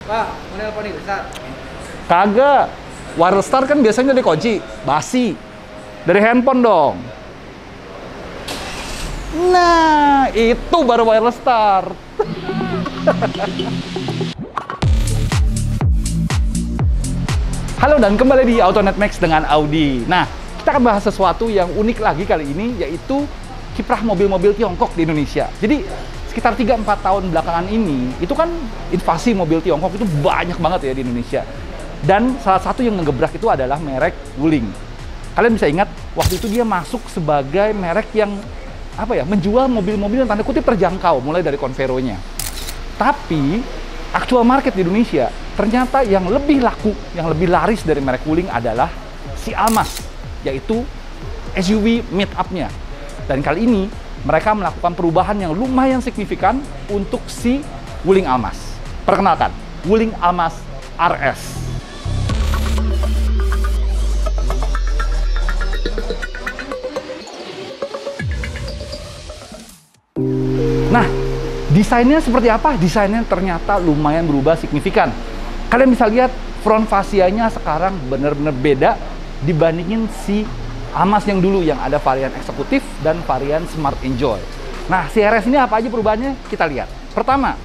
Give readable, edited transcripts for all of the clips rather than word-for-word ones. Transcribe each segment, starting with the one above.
Wah, mau nelpon nih, Ustaz. Kagak. Wireless start kan biasanya dari kunci, basi. Dari handphone dong. Nah, itu baru wireless start. Halo dan kembali di AutoNet Max dengan Audi. Nah, kita akan bahas sesuatu yang unik lagi kali ini, yaitu kiprah mobil-mobil Tiongkok di Indonesia. Jadi, sekitar 3-4 tahun belakangan ini, itu kan invasi mobil Tiongkok itu banyak banget ya di Indonesia. Dan salah satu yang ngegebrak itu adalah merek Wuling. Kalian bisa ingat, waktu itu dia masuk sebagai merek yang menjual mobil-mobil yang tanda kutip terjangkau, mulai dari Convero-nya. Tapi, actual market di Indonesia, ternyata yang lebih laku, yang lebih laris dari merek Wuling adalah si Almas, yaitu SUV mid-up-nya. Dan kali ini, mereka melakukan perubahan yang lumayan signifikan untuk si Wuling Almas. Perkenalkan, Wuling Almas RS. Nah, desainnya seperti apa? Desainnya ternyata lumayan berubah signifikan. Kalian bisa lihat front fascianya sekarang benar-benar beda dibandingin si Almas yang dulu, yang ada varian eksekutif dan varian Smart Enjoy. Nah, si RS ini apa aja perubahannya? Kita lihat. Pertama,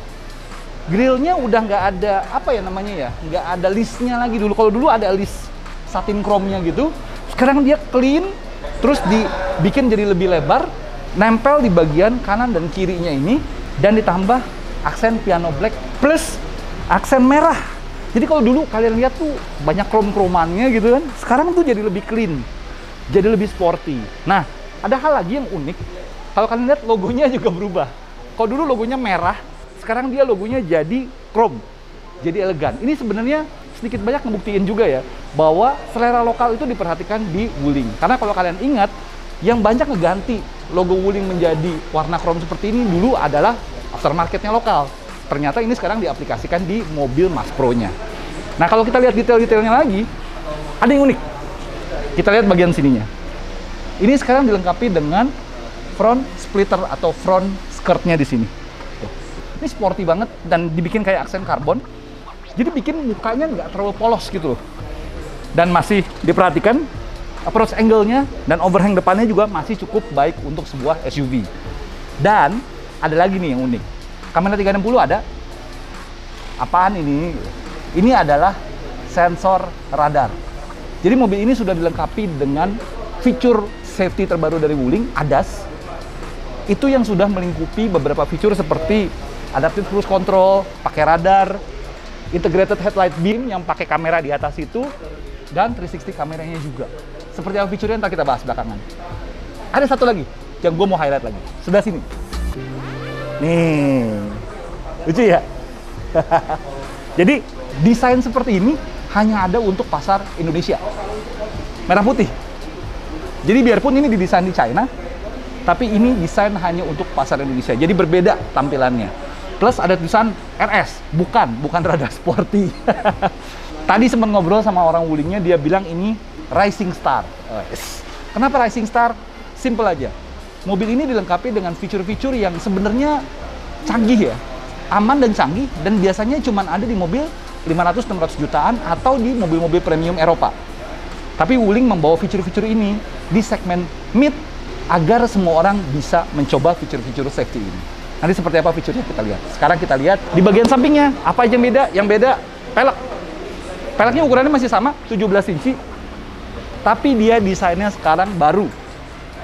grillnya udah nggak ada nggak ada listnya lagi dulu. Kalau dulu ada list satin chrome-nya gitu, sekarang dia clean, terus dibikin jadi lebih lebar, nempel di bagian kanan dan kirinya ini, dan ditambah aksen piano black plus aksen merah. Jadi kalau dulu kalian lihat tuh banyak krom-kromannya gitu kan, sekarang tuh jadi lebih clean, jadi lebih sporty. Nah, ada hal lagi yang unik. Kalau kalian lihat logonya juga berubah. Kalau dulu logonya merah, sekarang dia logonya jadi chrome, jadi elegan. Ini sebenarnya sedikit banyak ngebuktiin juga ya bahwa selera lokal itu diperhatikan di Wuling. Karena kalau kalian ingat, yang banyak ngeganti logo Wuling menjadi warna chrome seperti ini dulu adalah aftermarketnya lokal. Ternyata ini sekarang diaplikasikan di mobil Max Pro-nya. Nah, kalau kita lihat detail-detailnya lagi, ada yang unik. Kita lihat bagian sininya. Ini sekarang dilengkapi dengan front splitter atau front skirt-nya di sini. Ini sporty banget dan dibikin kayak aksen karbon. Jadi bikin mukanya nggak terlalu polos gitu loh. Dan masih diperhatikan approach angle-nya dan overhang depannya juga masih cukup baik untuk sebuah SUV. Dan ada lagi nih yang unik. Kamera 360 ada. Apaan ini? Ini adalah sensor radar. Jadi mobil ini sudah dilengkapi dengan fitur safety terbaru dari Wuling, ADAS. Itu yang sudah melingkupi beberapa fitur seperti adaptive cruise control, pakai radar, integrated headlight beam yang pakai kamera di atas itu, dan 360 kameranya juga. Seperti apa fiturnya ntar kita bahas belakangan. Ada satu lagi yang gue mau highlight lagi. Sebelah sini. Nih. Lucu ya? Jadi, desain seperti ini hanya ada untuk pasar Indonesia. Merah putih. Jadi, biarpun ini didesain di China, tapi ini desain hanya untuk pasar Indonesia. Jadi, berbeda tampilannya. Plus ada tulisan RS, bukan rada sporty. Tadi sempat ngobrol sama orang Wulingnya, dia bilang ini Rising Star. Kenapa Rising Star? Simple aja. Mobil ini dilengkapi dengan fitur-fitur yang sebenarnya canggih ya. Aman dan canggih, dan biasanya cuma ada di mobil 500-600 jutaan atau di mobil-mobil premium Eropa. Tapi Wuling membawa fitur-fitur ini di segmen mid agar semua orang bisa mencoba fitur-fitur safety ini. Nanti seperti apa fiturnya kita lihat. Sekarang kita lihat di bagian sampingnya. Apa aja yang beda? Yang beda, pelek. Peleknya ukurannya masih sama, 17 inci. Tapi dia desainnya sekarang baru.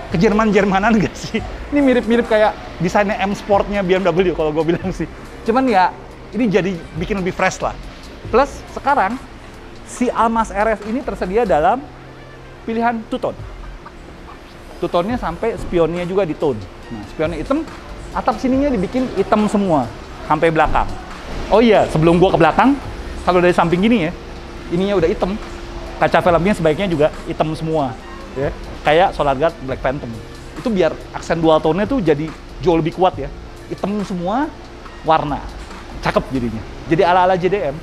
Kejerman-jermanan gak sih? Ini mirip-mirip kayak desainnya M Sportnya BMW kalau gue bilang sih. Cuman ya, ini jadi bikin lebih fresh lah. Plus, sekarang si Almas RS ini tersedia dalam pilihan two-tone. Two-tone-nya sampai spionnya juga di tone. Nah, spionnya hitam, atap sininya dibikin hitam semua, sampai belakang. Oh iya, sebelum gua ke belakang, kalau dari samping gini ya, ininya udah hitam. Kaca velgnya sebaiknya juga hitam semua. Ya. Kayak Solar Guard Black Phantom. Itu biar aksen dual tone-nya tuh jadi jauh lebih kuat ya. Hitam semua, warna. Cakep jadinya. Jadi ala-ala JDM.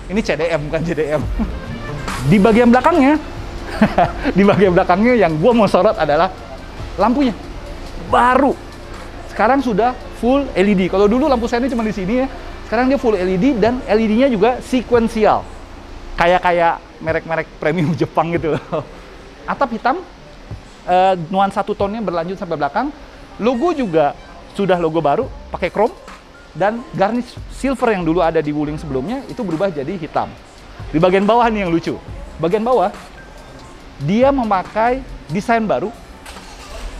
Ini CDM bukan JDM. Di bagian belakangnya, di bagian belakangnya yang gua mau sorot adalah lampunya. Baru. Sekarang sudah full LED. Kalau dulu lampu seinnya cuma di sini ya. Sekarang dia full LED dan LED-nya juga sequential. Kayak merek-merek premium Jepang gitu loh. Atap hitam, nuansa two-tone-nya berlanjut sampai belakang. Logo juga sudah logo baru, pakai chrome. Dan garnish silver yang dulu ada di Wuling sebelumnya, itu berubah jadi hitam. Di bagian bawah nih yang lucu. Bagian bawah, dia memakai desain baru.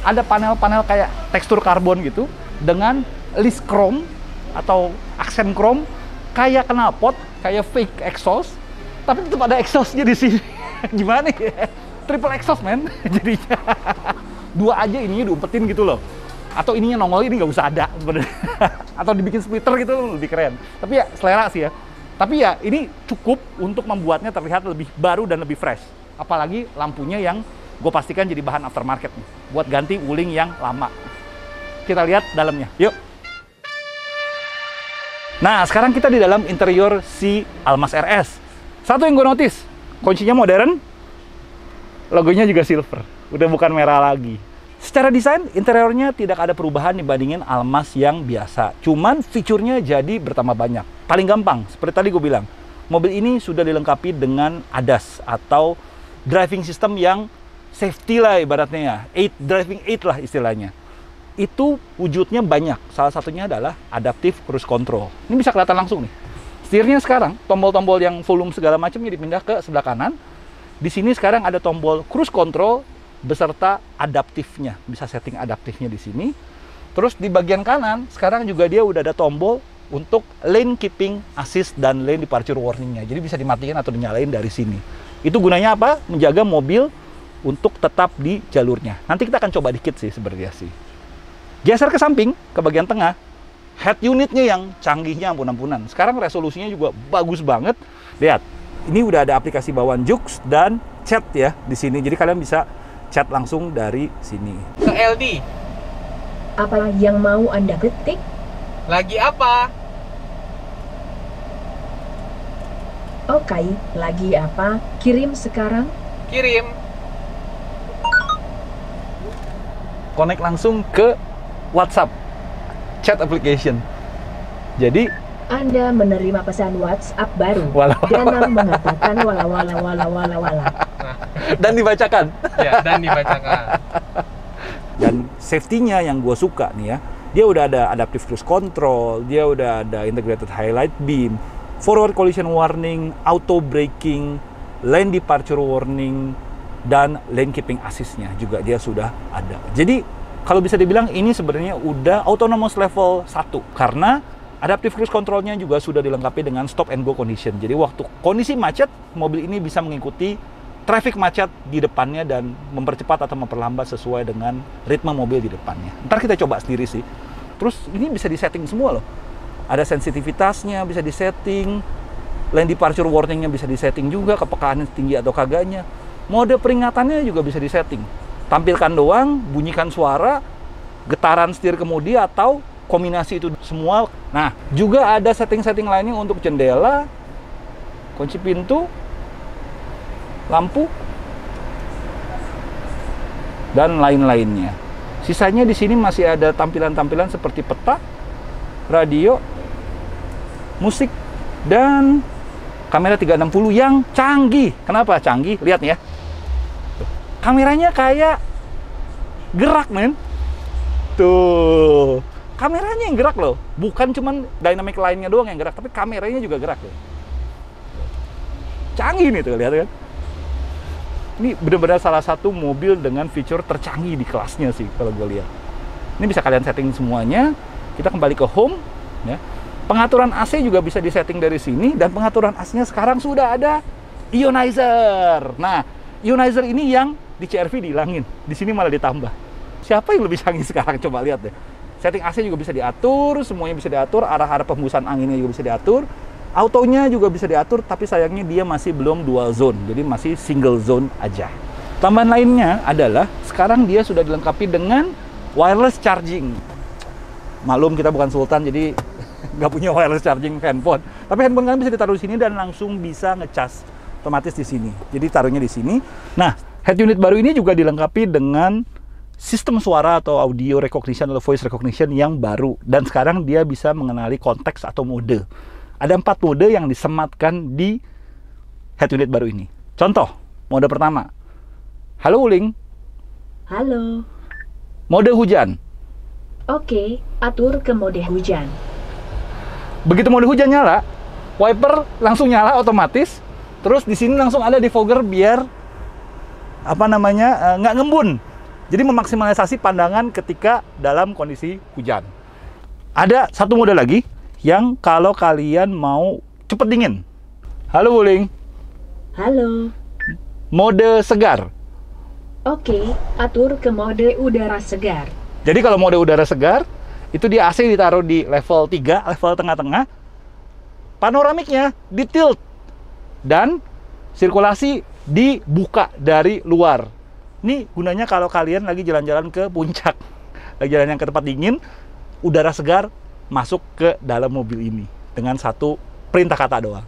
Ada panel-panel kayak tekstur karbon gitu, dengan list chrome atau aksen chrome, kayak knalpot, kayak fake exhaust, tapi tetap ada exhaustnya di sini. Gimana ya? Triple exhaust, men. Jadinya dua aja ininya diumpetin gitu loh. Atau ininya nongol, ini nggak usah ada sebenarnya. Atau dibikin splitter gitu lebih keren. Tapi ya selera sih ya. Tapi ya ini cukup untuk membuatnya terlihat lebih baru dan lebih fresh. Apalagi lampunya yang gue pastikan jadi bahan aftermarket nih, buat ganti Wuling yang lama. Kita lihat dalamnya, yuk. Nah, sekarang kita di dalam interior si Almas RS. Satu yang gue notice, kuncinya modern, logonya juga silver, udah bukan merah lagi. Secara desain, interiornya tidak ada perubahan dibandingin Almas yang biasa. Cuman fiturnya jadi bertambah banyak. Paling gampang, seperti tadi gue bilang, mobil ini sudah dilengkapi dengan ADAS atau driving system yang safety lah ibaratnya ya. Driving aid lah istilahnya. Itu wujudnya banyak. Salah satunya adalah adaptive cruise control. Ini bisa kelihatan langsung nih. Setirnya sekarang, tombol-tombol yang volume segala macamnya dipindah ke sebelah kanan. Di sini sekarang ada tombol cruise control beserta adaptifnya. Bisa setting adaptifnya di sini. Terus di bagian kanan, sekarang juga dia udah ada tombol untuk lane keeping assist dan lane departure warningnya. Jadi bisa dimatikan atau dinyalain dari sini. Itu gunanya apa? Menjaga mobil untuk tetap di jalurnya. Nanti kita akan coba dikit sih sebenarnya sih. Geser ke samping, ke bagian tengah, head unitnya yang canggihnya ampun-ampunan. Sekarang resolusinya juga bagus banget. Lihat, ini udah ada aplikasi bawaan Jux dan chat ya di sini. Jadi kalian bisa chat langsung dari sini. Ke LD. Apa yang mau Anda ketik? Lagi apa? Oke, lagi apa? Kirim sekarang. Kirim. Connect langsung ke WhatsApp chat application. Jadi Anda menerima pesan WhatsApp baru. Danang mengatakan wala wala wala wala wala. Dan dibacakan. Ya, dan dibacakan. Dan safety-nya yang gue suka nih ya, dia udah ada adaptive cruise control, dia udah ada integrated highlight beam, forward collision warning, auto braking, lane departure warning, dan lane keeping assist-nya juga dia sudah ada. Jadi kalau bisa dibilang ini sebenarnya udah autonomous level 1 karena adaptive cruise control-nya juga sudah dilengkapi dengan stop and go condition. Jadi waktu kondisi macet, mobil ini bisa mengikuti traffic macet di depannya dan mempercepat atau memperlambat sesuai dengan ritme mobil di depannya. Ntar kita coba sendiri sih. Terus ini bisa disetting semua loh. Ada sensitivitasnya, bisa disetting. Lane departure warning-nya bisa disetting juga, kepekaannya tinggi atau kagaknya. Mode peringatannya juga bisa disetting. Tampilkan doang, bunyikan suara, getaran setir kemudi atau kombinasi itu semua. Nah, juga ada setting-setting lainnya untuk jendela, kunci pintu, lampu, dan lain-lainnya. Sisanya di sini masih ada tampilan-tampilan seperti peta, radio, musik, dan kamera 360 yang canggih. Kenapa canggih? Lihat nih ya. Kameranya kayak gerak, men. Tuh. Kameranya yang gerak loh. Bukan cuman dynamic line-nya doang yang gerak, tapi kameranya juga gerak loh. Canggih nih tuh, lihat kan. Ini benar-benar salah satu mobil dengan fitur tercanggih di kelasnya sih kalau gue lihat. Ini bisa kalian setting semuanya. Kita kembali ke home ya. Pengaturan AC juga bisa disetting dari sini dan pengaturan AC-nya sekarang sudah ada ionizer. Nah, ionizer ini yang di CR-V dihilangin, di sini malah ditambah. Siapa yang lebih canggih sekarang? Coba lihat deh. Setting AC juga bisa diatur, semuanya bisa diatur, arah-arah pembusan anginnya juga bisa diatur. Autonya juga bisa diatur, tapi sayangnya dia masih belum dual zone, jadi masih single zone aja. Tambahan lainnya adalah sekarang dia sudah dilengkapi dengan wireless charging. Maklum kita bukan sultan, jadi nggak punya wireless charging handphone. Tapi handphone kalian bisa ditaruh di sini dan langsung bisa ngecas otomatis di sini. Jadi taruhnya di sini. Nah, head unit baru ini juga dilengkapi dengan sistem suara atau audio recognition atau voice recognition yang baru. Dan sekarang dia bisa mengenali konteks atau mode. Ada 4 mode yang disematkan di head unit baru ini. Contoh, mode pertama. Halo Wuling. Halo. Mode hujan. Oke, atur ke mode hujan. Begitu mode hujan nyala, wiper langsung nyala otomatis. Terus di sini langsung ada defogger biar nggak ngembun. Jadi memaksimalisasi pandangan ketika dalam kondisi hujan. Ada satu mode lagi yang kalau kalian mau cepet dingin. Halo Wuling. Halo. Mode segar. Oke, atur ke mode udara segar. Jadi kalau mode udara segar, itu di AC ditaruh di level 3, level tengah-tengah. Panoramiknya di tilt. Dan sirkulasi dibuka dari luar. Ini gunanya kalau kalian lagi jalan-jalan ke puncak, lagi jalan ke tempat dingin, udara segar masuk ke dalam mobil ini dengan satu perintah kata doang.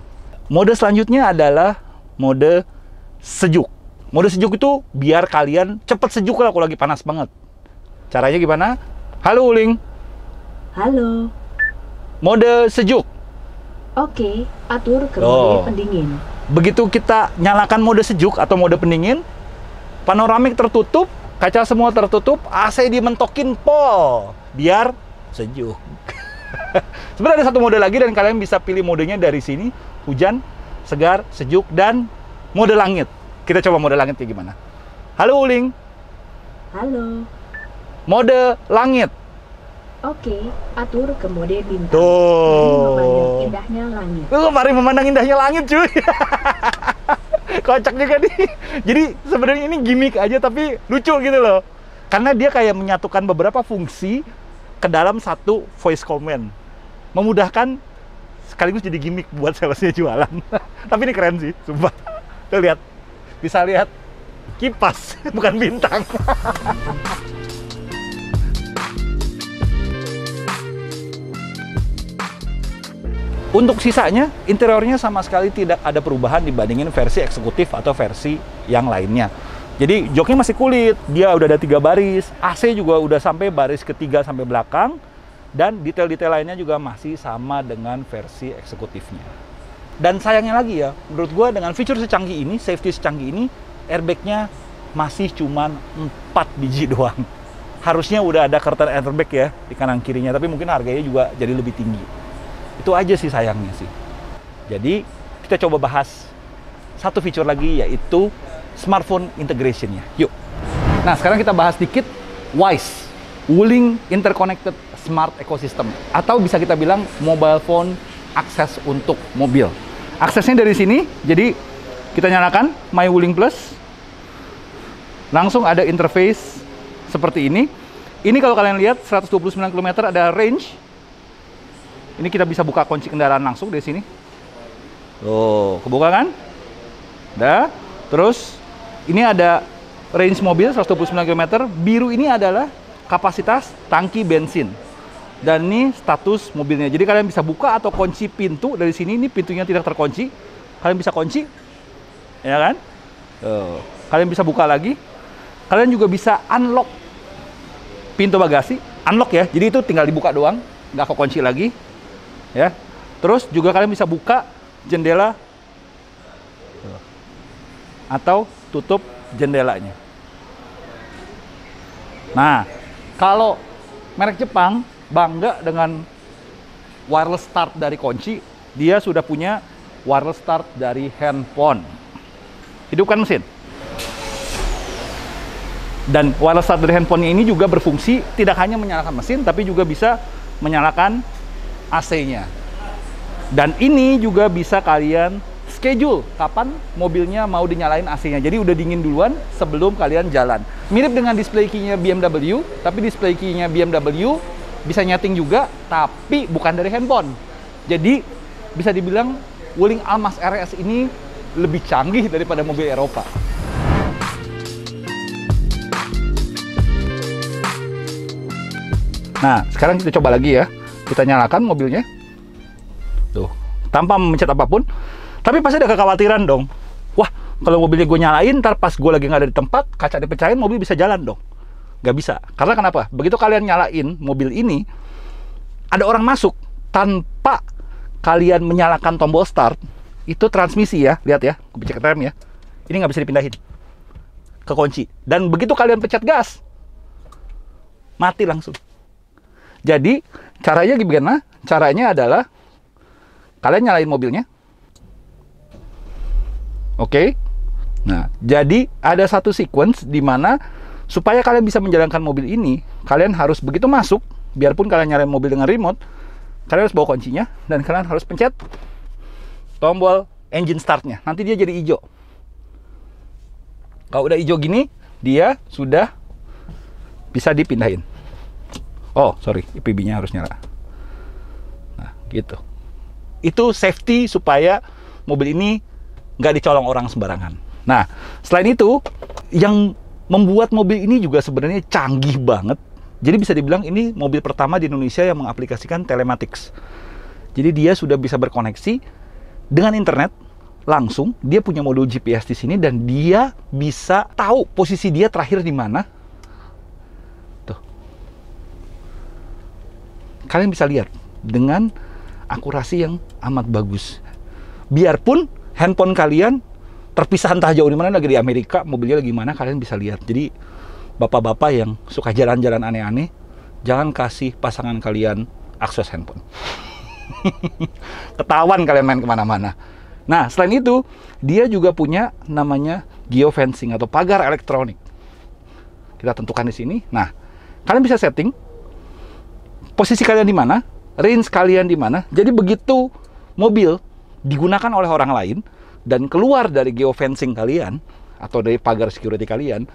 Mode selanjutnya adalah mode sejuk. Mode sejuk itu biar kalian cepet sejuk lah kalau lagi panas banget. Caranya gimana? Halo Wuling. Halo. Mode sejuk. Oke, atur ke mode pendingin. Begitu kita nyalakan mode sejuk atau mode pendingin, panoramik tertutup, kaca semua tertutup, AC dimentokin pol biar sejuk. Sebenarnya ada satu mode lagi dan kalian bisa pilih modenya dari sini, hujan, segar, sejuk, dan mode langit. Kita coba mode langit kayak gimana. Halo Wuling. Halo. Mode langit. Oke, atur ke mode bintang. Tuh. Mari memandang indahnya langit. Mari memandang indahnya langit, cuy. Kocak juga nih. Jadi sebenarnya ini gimmick aja tapi lucu gitu loh. Karena dia kayak menyatukan beberapa fungsi ke dalam satu voice command. Memudahkan sekaligus jadi gimmick buat salesnya jualan. Tapi ini keren sih, sumpah. Tuh lihat. Bisa lihat kipas, bukan bintang. Untuk sisanya, interiornya sama sekali tidak ada perubahan dibandingin versi eksekutif atau versi yang lainnya. Jadi joknya masih kulit, dia udah ada 3 baris, AC juga udah sampai baris ketiga sampai belakang, dan detail-detail lainnya juga masih sama dengan versi eksekutifnya. Dan sayangnya lagi ya, menurut gue dengan fitur secanggih ini, safety secanggih ini, airbagnya masih cuman 4 biji doang. Harusnya udah ada curtain airbag ya di kanan kirinya, tapi mungkin harganya juga jadi lebih tinggi. Itu aja sih sayangnya sih. Jadi kita coba bahas satu fitur lagi yaitu smartphone integration-nya. Yuk. Nah, sekarang kita bahas dikit WISE, Wuling Interconnected Smart Ecosystem, atau bisa kita bilang mobile phone akses untuk mobil. Aksesnya dari sini. Jadi kita nyalakan My Wuling Plus. Langsung ada interface seperti ini. Ini kalau kalian lihat 129 km ada range. Ini kita bisa buka kunci kendaraan langsung dari sini. Tuh, kebuka kan? Udah. Terus ini ada range mobil 129 km. Biru ini adalah kapasitas tangki bensin. Dan ini status mobilnya. Jadi kalian bisa buka atau kunci pintu dari sini. Ini pintunya tidak terkunci. Kalian bisa kunci. Ya kan? Tuh. Kalian bisa buka lagi. Kalian juga bisa unlock pintu bagasi. Unlock ya. Jadi itu tinggal dibuka doang. Nggak kekunci lagi. Ya, terus juga kalian bisa buka jendela atau tutup jendelanya. Nah, kalau merek Jepang bangga dengan wireless start dari kunci, dia sudah punya wireless start dari handphone. Hidupkan mesin. Dan wireless start dari handphone ini juga berfungsi tidak hanya menyalakan mesin, tapi juga bisa menyalakan AC-nya. Dan ini juga bisa kalian schedule kapan mobilnya mau dinyalain AC-nya. Jadi udah dingin duluan sebelum kalian jalan. Mirip dengan display key-nya BMW, tapi display key-nya BMW bisa nyeting juga, tapi bukan dari handphone. Jadi bisa dibilang Wuling Almas RS ini lebih canggih daripada mobil Eropa. Nah, sekarang kita coba lagi ya. Kita nyalakan mobilnya. Tuh, tanpa memencet apapun. Tapi pasti ada kekhawatiran dong. Wah, kalau mobilnya gue nyalain, ntar pas gue lagi nggak ada di tempat, kaca dipecahin, mobil bisa jalan dong. Nggak bisa. Karena kenapa? Begitu kalian nyalain mobil ini, ada orang masuk tanpa kalian menyalakan tombol start, itu transmisi ya, lihat ya, pencet rem ya, ini nggak bisa dipindahin, kekunci. Dan begitu kalian pencet gas, mati langsung. Jadi caranya gimana? Caranya adalah kalian nyalain mobilnya, oke. Nah, jadi ada satu sequence di mana supaya kalian bisa menjalankan mobil ini, kalian harus begitu masuk, biarpun kalian nyalain mobil dengan remote, kalian harus bawa kuncinya dan kalian harus pencet tombol engine startnya. Nanti dia jadi hijau. Kalau udah hijau gini, dia sudah bisa dipindahin. Oh, sorry, IPB-nya harus nyala. Nah, gitu. Itu safety supaya mobil ini nggak dicolong orang sembarangan. Nah, selain itu, yang membuat mobil ini juga sebenarnya canggih banget. Jadi bisa dibilang ini mobil pertama di Indonesia yang mengaplikasikan telematics. Jadi dia sudah bisa berkoneksi dengan internet langsung. Dia punya modul GPS di sini dan dia bisa tahu posisi dia terakhir di mana. Tuh. Kalian bisa lihat dengan akurasi yang amat bagus. Biarpun handphone kalian terpisah entah jauh di mana, lagi di Amerika, mobilnya lagi mana, kalian bisa lihat. Jadi bapak-bapak yang suka jalan-jalan aneh-aneh, jangan kasih pasangan kalian akses handphone. Ketahuan kalian main kemana-mana. Nah, selain itu, dia juga punya namanya geofencing atau pagar elektronik. Kita tentukan di sini. Nah, kalian bisa setting posisi kalian di mana, range kalian di mana. Jadi begitu mobil digunakan oleh orang lain dan keluar dari geofencing kalian atau dari pagar security kalian,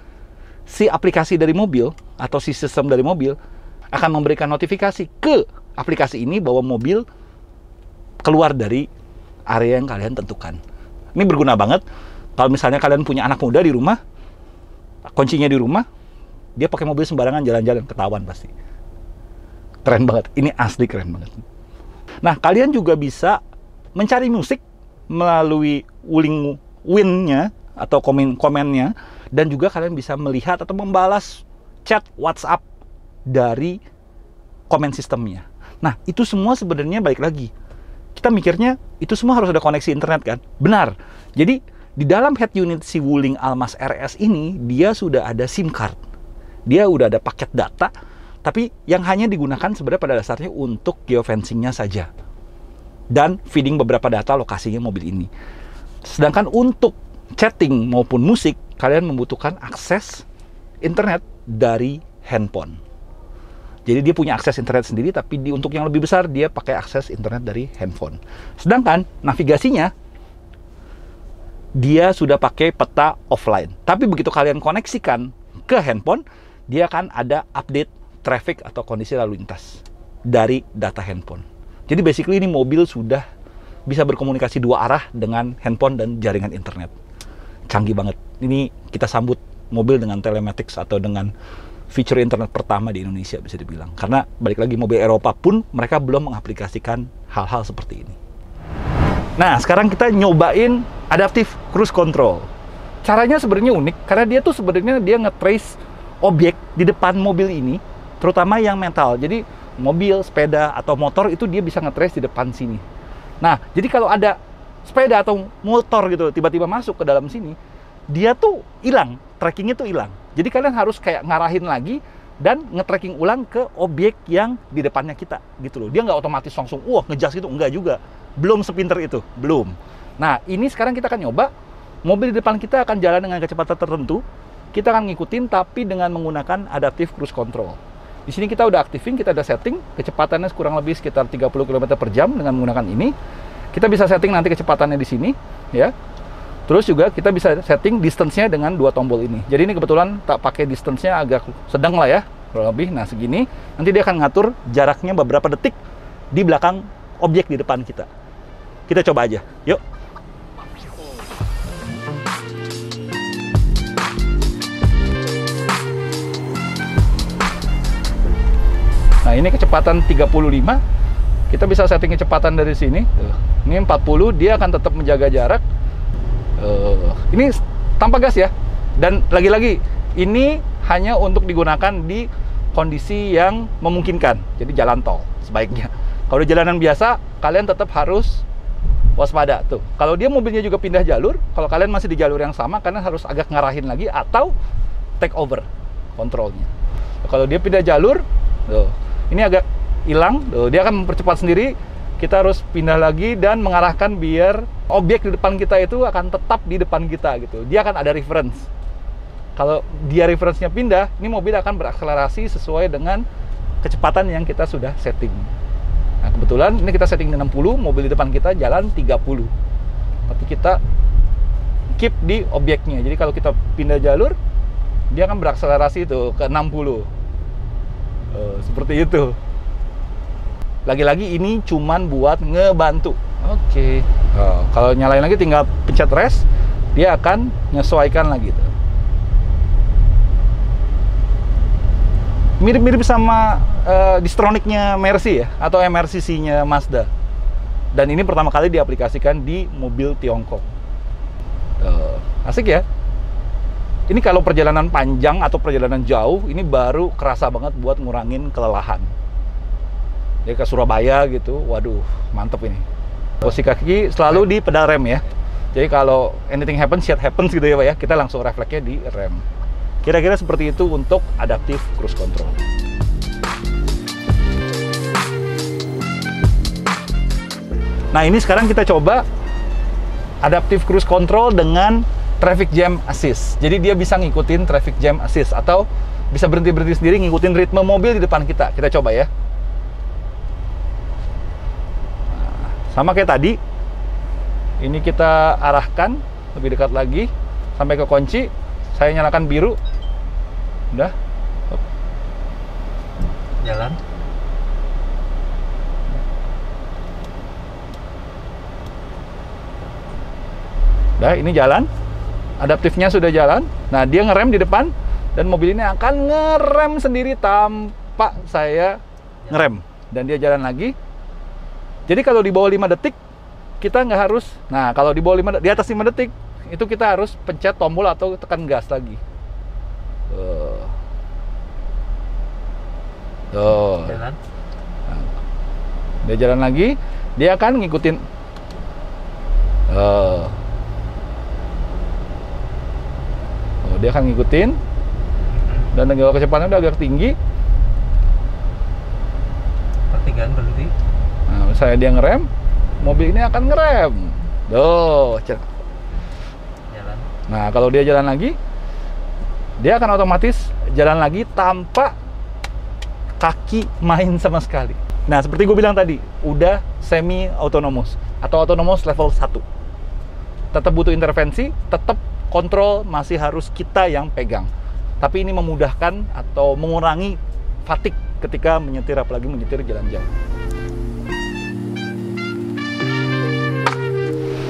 si aplikasi dari mobil atau si sistem dari mobil akan memberikan notifikasi ke aplikasi ini bahwa mobil keluar dari area yang kalian tentukan. Ini berguna banget kalau misalnya kalian punya anak muda di rumah, kuncinya di rumah, dia pakai mobil sembarangan jalan-jalan, ketahuan pasti. Keren banget, ini asli keren banget. Nah, kalian juga bisa mencari musik melalui Wuling Win-nya atau komennya, dan juga kalian bisa melihat atau membalas chat WhatsApp dari komen sistemnya. Nah, itu semua sebenarnya balik lagi. Kita mikirnya itu semua harus ada koneksi internet kan? Benar. Jadi di dalam head unit si Wuling Almas RS ini, dia sudah ada SIM card. Dia udah ada paket data, tapi yang hanya digunakan sebenarnya pada dasarnya untuk geofencingnya saja. Dan feeding beberapa data lokasinya mobil ini. Sedangkan untuk chatting maupun musik, kalian membutuhkan akses internet dari handphone. Jadi dia punya akses internet sendiri, tapi untuk yang lebih besar dia pakai akses internet dari handphone. Sedangkan navigasinya dia sudah pakai peta offline. Tapi begitu kalian koneksikan ke handphone, dia akan ada update traffic atau kondisi lalu lintas dari data handphone. Jadi basically ini mobil sudah bisa berkomunikasi dua arah dengan handphone dan jaringan internet. Canggih banget. Ini kita sambut mobil dengan telematics atau dengan fitur internet pertama di Indonesia bisa dibilang. Karena balik lagi mobil Eropa pun mereka belum mengaplikasikan hal-hal seperti ini. Nah, sekarang kita nyobain adaptive cruise control. Caranya sebenarnya unik karena dia tuh sebenarnya dia nge-trace objek di depan mobil ini, terutama yang metal. Jadi mobil, sepeda, atau motor itu dia bisa nge-trace di depan sini. Nah, jadi kalau ada sepeda atau motor gitu tiba-tiba masuk ke dalam sini, dia tuh hilang, trackingnya tuh hilang. Jadi kalian harus kayak ngarahin lagi dan nge-tracking ulang ke objek yang di depannya kita gitu loh. Dia nggak otomatis langsung ngejas gitu, enggak juga. Belum sepinter itu, belum. Nah, ini sekarang kita akan nyoba, mobil di depan kita akan jalan dengan kecepatan tertentu, kita akan ngikutin tapi dengan menggunakan adaptive cruise control. Di sini kita udah aktifin, kita ada setting kecepatannya kurang lebih sekitar 30 km per jam dengan menggunakan ini. Kita bisa setting nanti kecepatannya di sini, ya. Terus juga kita bisa setting distance-nya dengan dua tombol ini. Jadi ini kebetulan tak pakai distance-nya agak sedang lah ya, kurang lebih. Nah segini, nanti dia akan ngatur jaraknya beberapa detik di belakang objek di depan kita. Kita coba aja, yuk. Nah ini kecepatan 35, kita bisa setting kecepatan dari sini. Ini 40, dia akan tetap menjaga jarak. Ini tanpa gas ya. Dan lagi-lagi, ini hanya untuk digunakan di kondisi yang memungkinkan. Jadi jalan tol sebaiknya. Kalau di jalanan biasa, kalian tetap harus waspada tuh. Kalau dia mobilnya juga pindah jalur, kalau kalian masih di jalur yang sama, kalian harus agak ngarahin lagi atau take over kontrolnya. Kalau dia pindah jalur, tuh, ini agak hilang, tuh, dia akan mempercepat sendiri. Kita harus pindah lagi dan mengarahkan biar objek di depan kita itu akan tetap di depan kita gitu. Dia akan ada reference. Kalau dia reference-nya pindah, ini mobil akan berakselerasi sesuai dengan kecepatan yang kita sudah setting. Nah, kebetulan ini kita setting di 60, mobil di depan kita jalan 30. Tapi kita keep di objeknya. Jadi kalau kita pindah jalur, dia akan berakselerasi itu ke 60. Seperti itu. Lagi-lagi ini cuman buat ngebantu. Oke. Kalau nyalain lagi tinggal pencet rest, dia akan menyesuaikan lagi tuh. Mirip-mirip sama Distronic-nya Mercy ya, atau MRCC-nya Mazda. Dan ini pertama kali diaplikasikan di mobil Tiongkok. Asik ya? Ini kalau perjalanan panjang atau perjalanan jauh, ini baru kerasa banget buat ngurangin kelelahan. Jadi ke Surabaya gitu, waduh, mantep ini. Posisi kaki selalu di pedal rem ya. Jadi kalau anything happens, shit happens gitu ya Pak ya, kita langsung refleksnya di rem. Kira-kira seperti itu untuk adaptive cruise control. Nah ini sekarang kita coba adaptive cruise control dengan traffic jam assist. Jadi dia bisa ngikutin traffic jam assist atau bisa berhenti-berhenti sendiri ngikutin ritme mobil di depan kita. Kita coba ya. Nah, sama kayak tadi. Ini kita arahkan lebih dekat lagi sampai ke kunci. Saya nyalakan biru. Udah. Jalan. Udah, ini jalan. Adaptifnya sudah jalan. Nah, dia ngerem di depan dan mobil ini akan ngerem sendiri tanpa saya ngerem. Dan dia jalan lagi. Jadi kalau di bawah 5 detik kita nggak harus. Nah, kalau di bawah 5 di atas 5 detik itu kita harus pencet tombol atau tekan gas lagi. Tuh. Jalan. Nah, dia jalan lagi, dia akan ngikutin. Dia akan ngikutin. Dan kalau kecepatannya udah agak tinggi. Pertigaan berhenti. Nah, misalnya dia ngerem, mobil ini akan ngerem. Tuh, Jalan. nah, kalau dia jalan lagi, dia akan otomatis jalan lagi tanpa kaki main sama sekali. Nah, seperti gue bilang tadi, udah semi autonomous atau autonomous level 1. Tetap butuh intervensi, tetap kontrol masih harus kita yang pegang. Tapi ini memudahkan atau mengurangi fatigue ketika menyetir, apalagi menyetir jalan jauh.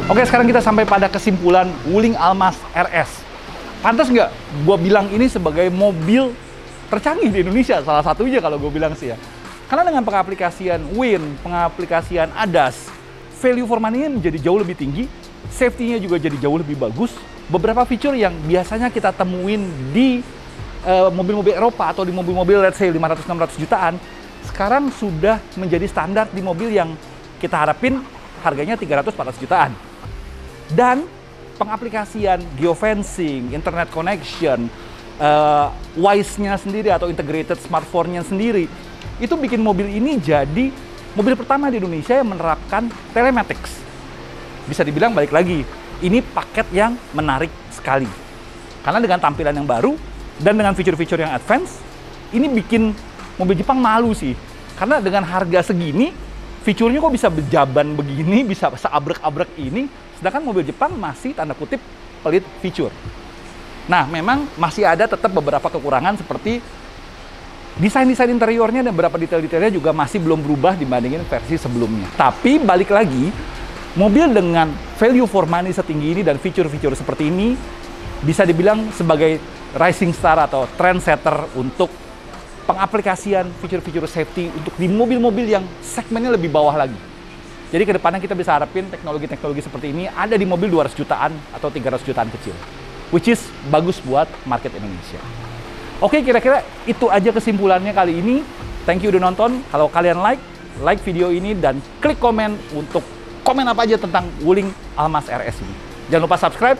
Oke, sekarang kita sampai pada kesimpulan Wuling Almaz RS. Pantas nggak gue bilang ini sebagai mobil tercanggih di Indonesia? Salah satunya kalau gue bilang sih ya. Karena dengan pengaplikasian WIN, pengaplikasian ADAS, value for money-nya menjadi jauh lebih tinggi, safety-nya juga jadi jauh lebih bagus. Beberapa fitur yang biasanya kita temuin di mobil-mobil Eropa atau di mobil-mobil let's say 500-600 jutaan, sekarang sudah menjadi standar di mobil yang kita harapin harganya 300-400 jutaan. Dan pengaplikasian geofencing, internet connection, WISE-nya sendiri atau integrated smartphone-nya sendiri, itu bikin mobil ini jadi mobil pertama di Indonesia yang menerapkan telematics. Bisa dibilang balik lagi, ini paket yang menarik sekali. Karena dengan tampilan yang baru dan dengan fitur-fitur yang advance, ini bikin mobil Jepang malu sih. Karena dengan harga segini, fiturnya kok bisa bejaban begini, bisa seabrek-abrek ini, sedangkan mobil Jepang masih tanda kutip pelit fitur. Nah, memang masih ada tetap beberapa kekurangan seperti desain-desain interiornya dan beberapa detail-detailnya juga masih belum berubah dibandingin versi sebelumnya. Tapi balik lagi, mobil dengan value for money setinggi ini dan fitur-fitur seperti ini bisa dibilang sebagai rising star atau trendsetter untuk pengaplikasian fitur-fitur safety untuk di mobil-mobil yang segmennya lebih bawah lagi. Jadi ke depannya kita bisa harapin teknologi-teknologi seperti ini ada di mobil 200 jutaan atau 300 jutaan kecil. Which is bagus buat market Indonesia. Oke, kira-kira itu aja kesimpulannya kali ini. Thank you udah nonton. Kalau kalian like video ini dan klik komen untuk komen apa aja tentang Wuling Almas RS ini. Jangan lupa subscribe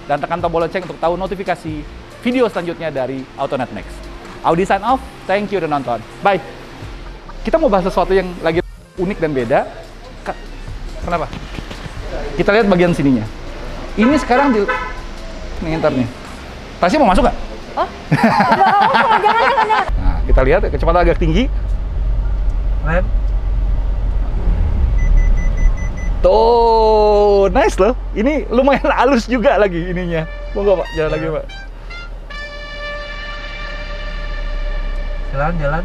dan tekan tombol lonceng untuk tahu notifikasi video selanjutnya dari Autonet Next. Audi sign off. Thank you udah nonton. Bye. Kita mau bahas sesuatu yang lagi unik dan beda. Kenapa? Kita lihat bagian sininya. Ini sekarang di nih ntar nih. Tasnya mau masuk nggak? Oh, jangan. Nah, kita lihat kecepatan agak tinggi. Rem. Tuh, nice loh. Ini lumayan halus juga lagi ininya. Mau nggak Pak? Jalan lagi Pak. Jalan.